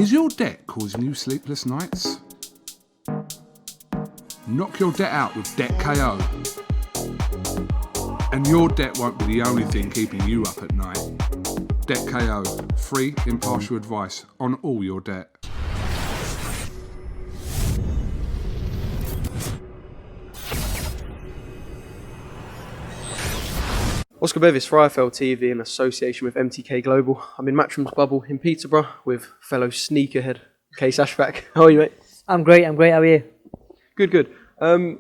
Is your debt causing you sleepless nights? Knock your debt out with Debt KO. And your debt won't be the only thing keeping you up at night. Debt KO, free impartial advice on all your debt. Oscar Bevis for IFL TV in association with MTK Global. I'm in Matchroom's bubble in Peterborough with fellow sneakerhead Qais Ashfaq. How are you, mate? I'm great. How are you? Good. The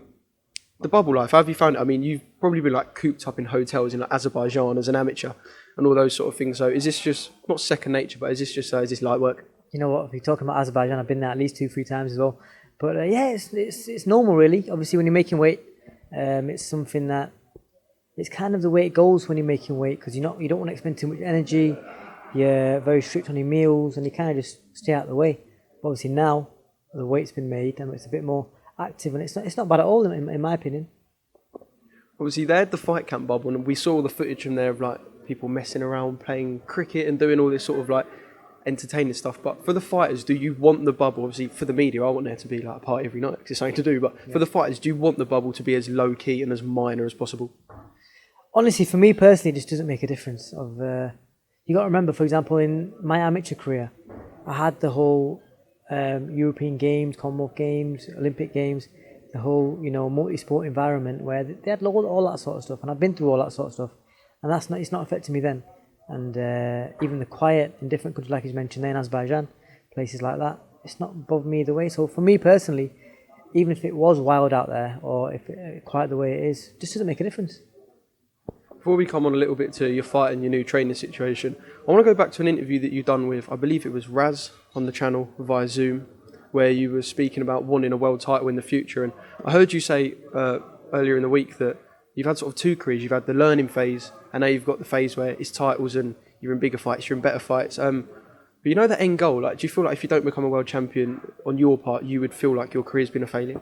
bubble life, how have you found it? I mean, you've probably been like cooped up in hotels in like Azerbaijan as an amateur and all those sort of things. So is this just, not second nature, but is this light work? You know what, if you're talking about Azerbaijan, I've been there at least 2-3 times as well. But yeah, it's normal really. Obviously when you're making weight, it's something that, it's kind of the way it goes when you're making weight, because you don't want to expend too much energy, you're very strict on your meals and you kind of just stay out of the way. But obviously now, the weight's been made and it's a bit more active and it's not bad at all in my opinion. Obviously they had the fight camp bubble and we saw all the footage from there of like people messing around, playing cricket and doing all this sort of like entertaining stuff. But for the fighters, do you want the bubble, obviously for the media, I want there to be like a party every night because it's something to do, but for the fighters, do you want the bubble to be as low key and as minor as possible? Honestly, for me personally, it just doesn't make a difference. You got to remember, for example, in my amateur career, I had the whole European Games, Commonwealth Games, Olympic Games, the whole multi-sport environment where they had all that sort of stuff, and I've been through all that sort of stuff, and it's not affecting me then. And even the quiet in different countries, like you mentioned, there in Azerbaijan, places like that, it's not bothered me either way. So for me personally, even if it was wild out there or if it quiet the way it is, it just doesn't make a difference. Before we come on a little bit to your fight and your new training situation, I want to go back to an interview that you've done with, I believe it was Raz on the channel via Zoom, where you were speaking about wanting a world title in the future. And I heard you say earlier in the week that you've had sort of two careers. You've had the learning phase, and now you've got the phase where it's titles and you're in bigger fights, you're in better fights. But you know the end goal, like, do you feel like if you don't become a world champion on your part, you would feel like your career's been a failure?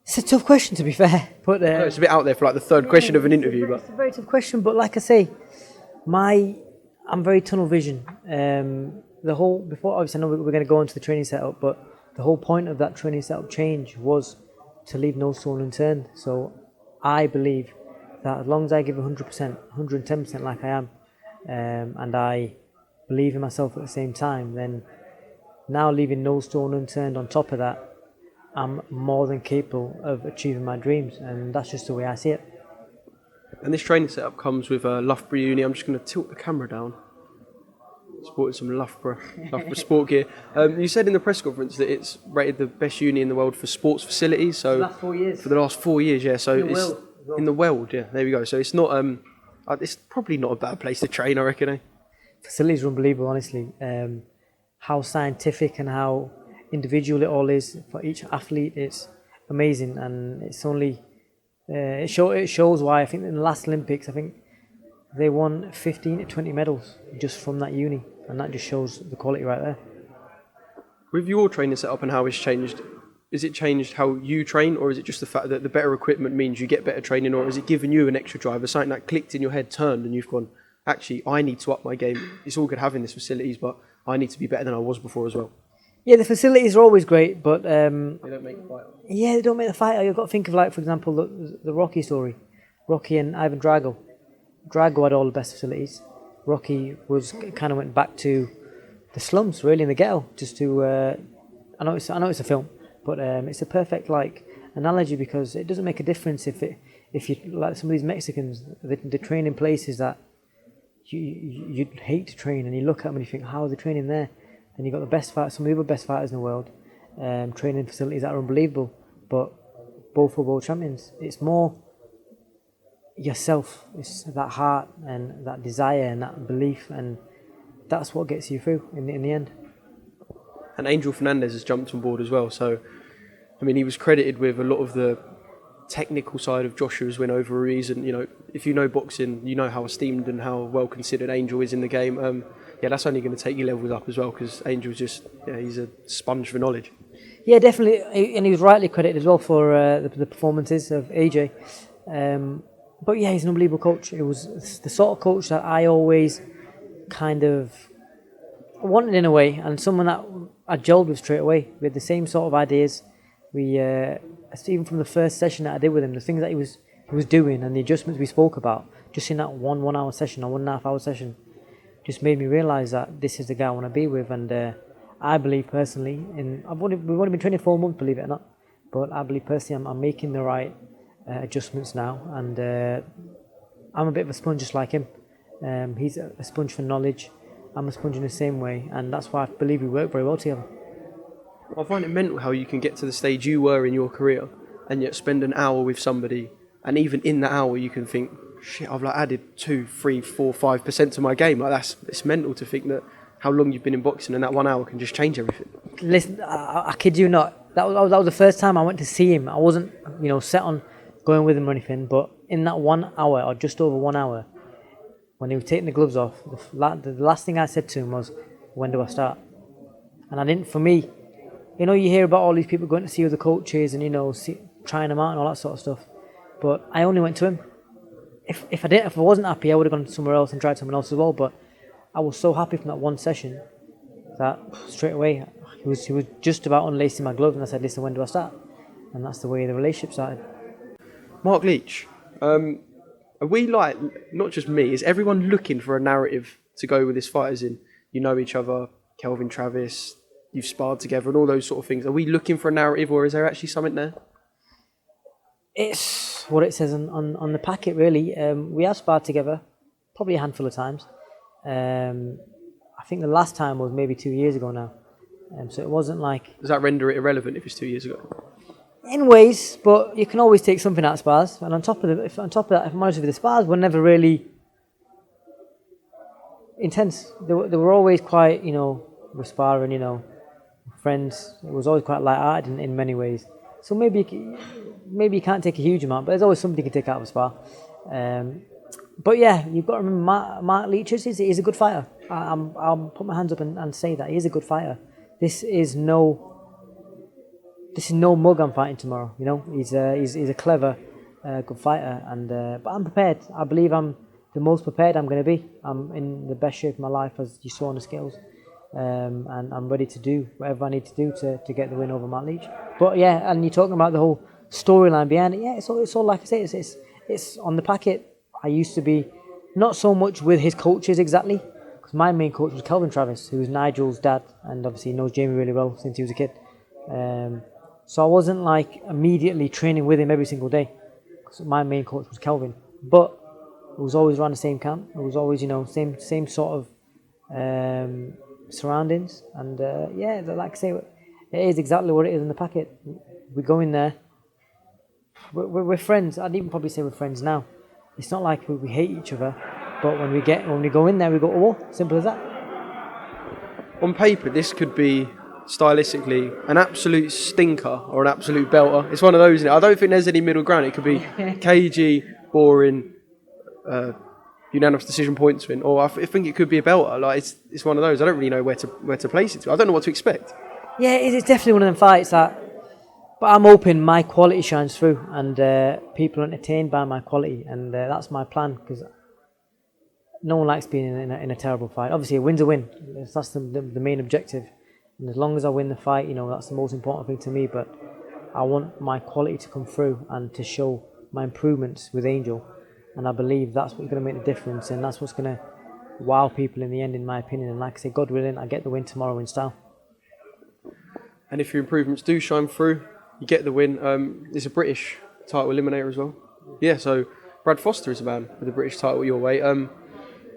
It's a tough question, to be fair. But I know it's a bit out there for like the third question of an interview. But it's a very tough question. But like I say, I'm very tunnel vision. Before obviously I know we're going to go into the training setup, but the whole point of that training setup change was to leave no stone unturned. So I believe that as long as I give 100%, 110% like I am, and I believe in myself at the same time, then now leaving no stone unturned on top of that, I'm more than capable of achieving my dreams, and that's just the way I see it. And this training setup comes with a Loughborough uni. I'm just going to tilt the camera down. Sporting some Loughborough sport gear. You said in the press conference that it's rated the best uni in the world for sports facilities. So for the last 4 years. For the last 4 years, yeah. So it's in the world, yeah. There we go. So it's not. It's probably not a bad place to train, I reckon. Eh? Facilities are unbelievable, honestly. How scientific and how individual it all is for each athlete, it's amazing, and it's only it shows why. I think in the last Olympics, I think they won 15 to 20 medals just from that uni, and that just shows the quality right there. With your training setup and how it's changed, is it changed how you train, or is it just the fact that the better equipment means you get better training, or is it giving you an extra drive, or something that clicked in your head, turned, and you've gone, actually, I need to up my game. It's all good having this facilities, but I need to be better than I was before as well. Yeah, the facilities are always great, but they don't make the fight. Yeah, they don't make the fight. You've got to think of, like, for example, the Rocky story, Rocky and Ivan Drago. Drago had all the best facilities. Rocky kind of went back to the slums, really, in the ghetto, just to. I know it's a film, but it's a perfect analogy, because it doesn't make a difference if you, like some of these Mexicans, they train in places that you'd hate to train, and you look at them and you think, how are they training there? And you've got the best fighters, some of the other best fighters in the world, training facilities that are unbelievable, but both are world champions. It's more yourself, it's that heart and that desire and that belief, and that's what gets you through in the end. And Angel Fernandez has jumped on board as well, so I mean, he was credited with a lot of the technical side of Joshua's win over Ruiz, and if you know boxing, you know how esteemed and how well considered Angel is in the game. That's only going to take your levels up as well, because Angel's just, he's a sponge for knowledge. Yeah, definitely, and he was rightly credited as well for the performances of AJ. But yeah, he's an unbelievable coach. It was the sort of coach that I always kind of wanted in a way, and someone that I gelled with straight away. We had the same sort of ideas. We even from the first session that I did with him, the things that he was doing and the adjustments we spoke about, just in that 1 hour session or 1.5 hour session, just made me realise that this is the guy I want to be with. And I believe personally, we've only been training 4 months, believe it or not, but I believe personally I'm making the right adjustments now, and I'm a bit of a sponge just like him. He's a sponge for knowledge. I'm a sponge in the same way, and that's why I believe we work very well together. I find it mental how you can get to the stage you were in your career and yet spend an hour with somebody, and even in that hour you can think, shit, I've like added 2, 3, 4, 5% to my game. Like it's mental to think that how long you've been in boxing and that 1 hour can just change everything. Listen, I kid you not. That was the first time I went to see him. I wasn't, set on going with him or anything. But in that 1 hour or just over 1 hour, when he was taking the gloves off, the last thing I said to him was, "When do I start?" And I didn't. For me, you hear about all these people going to see other coaches and trying them out and all that sort of stuff. But I only went to him. If I wasn't happy, I would have gone somewhere else and tried someone else as well. But I was so happy from that one session that straight away he was just about unlacing my gloves, and I said, "Listen, when do I start?" And that's the way the relationship started. Mark Leach, are we like, not just me, is everyone looking for a narrative to go with this fight, as in, you know each other, Kelvin Travis, you've sparred together and all those sort of things? Are we looking for a narrative, or is there actually something there? It's what it says on the packet, really. We have sparred together probably a handful of times. I think the last time was maybe 2 years ago now. So it wasn't like... Does that render it irrelevant if it's 2 years ago? In ways, but you can always take something out of spars. And on top of that, if I'm honest with you, the spars were never really intense. They were always quite, we're sparring, friends. It was always quite light-hearted in many ways. So maybe you can't take a huge amount, but there's always something you can take out of a spar. But yeah, you've got to remember Mark Leach he's a good fighter. I'll put my hands up and say that he's a good fighter. This is no mug I'm fighting tomorrow. He's a clever, good fighter, and but I'm prepared. I believe I'm the most prepared I'm going to be. I'm in the best shape of my life, as you saw on the scales, and I'm ready to do whatever I need to do to get the win over Matt Leach. But yeah, and you're talking about the whole storyline behind it. Yeah, it's all like I say. It's on the packet. I used to be not so much with his coaches exactly, because my main coach was Kelvin Travis, who was Nigel's dad, and obviously he knows Jamie really well since he was a kid. So I wasn't like immediately training with him every single day, because my main coach was Kelvin. But it was always around the same camp. It was always same sort of surroundings, and yeah, like I say, it is exactly what it is in the packet. We go in there. We're friends. I'd even probably say we're friends now. It's not like we hate each other, but when we go in there, we go to war. Simple as that. On paper, this could be stylistically an absolute stinker or an absolute belter. It's one of those. I don't think there's any middle ground. It could be cagey, boring, unanimous decision points win, or I think it could be a belter. Like it's one of those. I don't really know where to place it. I don't know what to expect. Yeah, it's definitely one of them fights that. But I'm hoping my quality shines through, and people are entertained by my quality, and that's my plan, because no one likes being in a terrible fight. Obviously, a win's a win. That's the main objective. And as long as I win the fight, that's the most important thing to me. But I want my quality to come through and to show my improvements with Angel. And I believe that's what's going to make the difference, and that's what's going to wow people in the end, in my opinion. And like I say, God willing, I get the win tomorrow in style. And if your improvements do shine through, you get the win. It's a British title eliminator as well. Yeah, so Brad Foster is a man with a British title your way.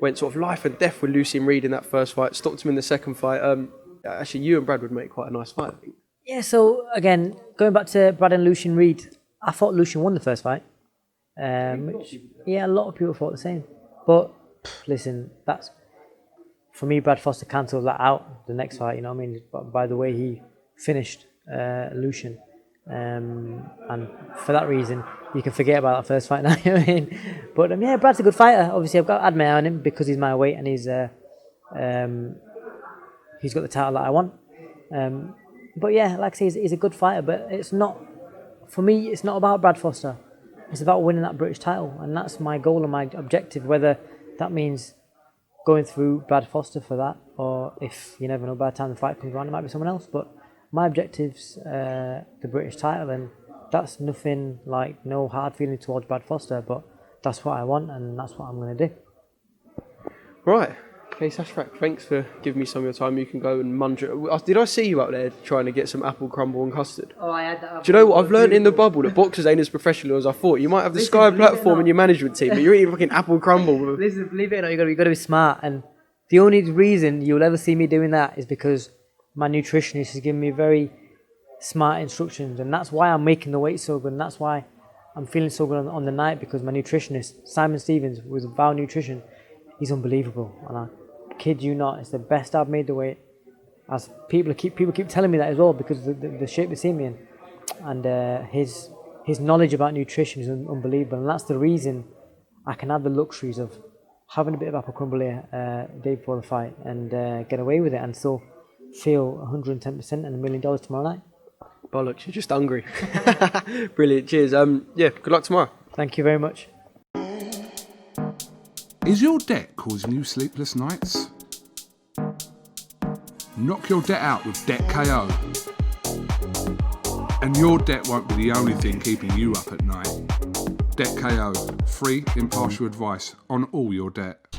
Went sort of life and death with Lucian Reid in that first fight. Stopped him in the second fight. Actually, you and Brad would make quite a nice fight, I think. Yeah, so again, going back to Brad and Lucian Reid, I thought Lucian won the first fight. A lot of people thought the same. But listen, that's for me. Brad Foster cancelled that out the next fight. By the way he finished Lucian. And for that reason, you can forget about that first fight now. But yeah, Brad's a good fighter. Obviously, I've got to admire on him because he's my weight and he's got the title that I want. But yeah, like I say, he's a good fighter. But it's not, for me, it's not about Brad Foster. It's about winning that British title, and that's my goal and my objective. Whether that means going through Brad Foster for that, or if you never know, by the time the fight comes around, it might be someone else. But my objective's the British title, and that's nothing like no hard feeling towards Brad Foster, but that's what I want, and that's what I'm going to do. Right. Qais Ashfaq, thanks for giving me some of your time. You can go and munch it. Did I see you out there trying to get some apple crumble and custard? Oh, I had that. Do you know what? I've learned in the bubble that boxers ain't as professional as I thought. You might have the Sky platform in your management team, but you're eating fucking apple crumble. Listen, believe it or not, you got to be smart. And the only reason you'll ever see me doing that is because my nutritionist has given me very smart instructions, and that's why I'm making the weight so good, and that's why I'm feeling so good on the night, because my nutritionist, Simon Stevens, with Vow Nutrition, he's unbelievable. And I kid you not, it's the best I've made the weight. As people keep telling me that as well, because the shape they see me in, and his knowledge about nutrition is unbelievable, and that's the reason I can have the luxuries of having a bit of apple crumble here day before the fight and get away with it, and still feel 110% and $1 million tomorrow night. Bollocks, you're just hungry. Brilliant, cheers. Yeah, good luck tomorrow. Thank you very much. Is your debt causing you sleepless nights? Knock your debt out with Debt KO. And your debt won't be the only thing keeping you up at night. Debt KO, free impartial advice on all your debt.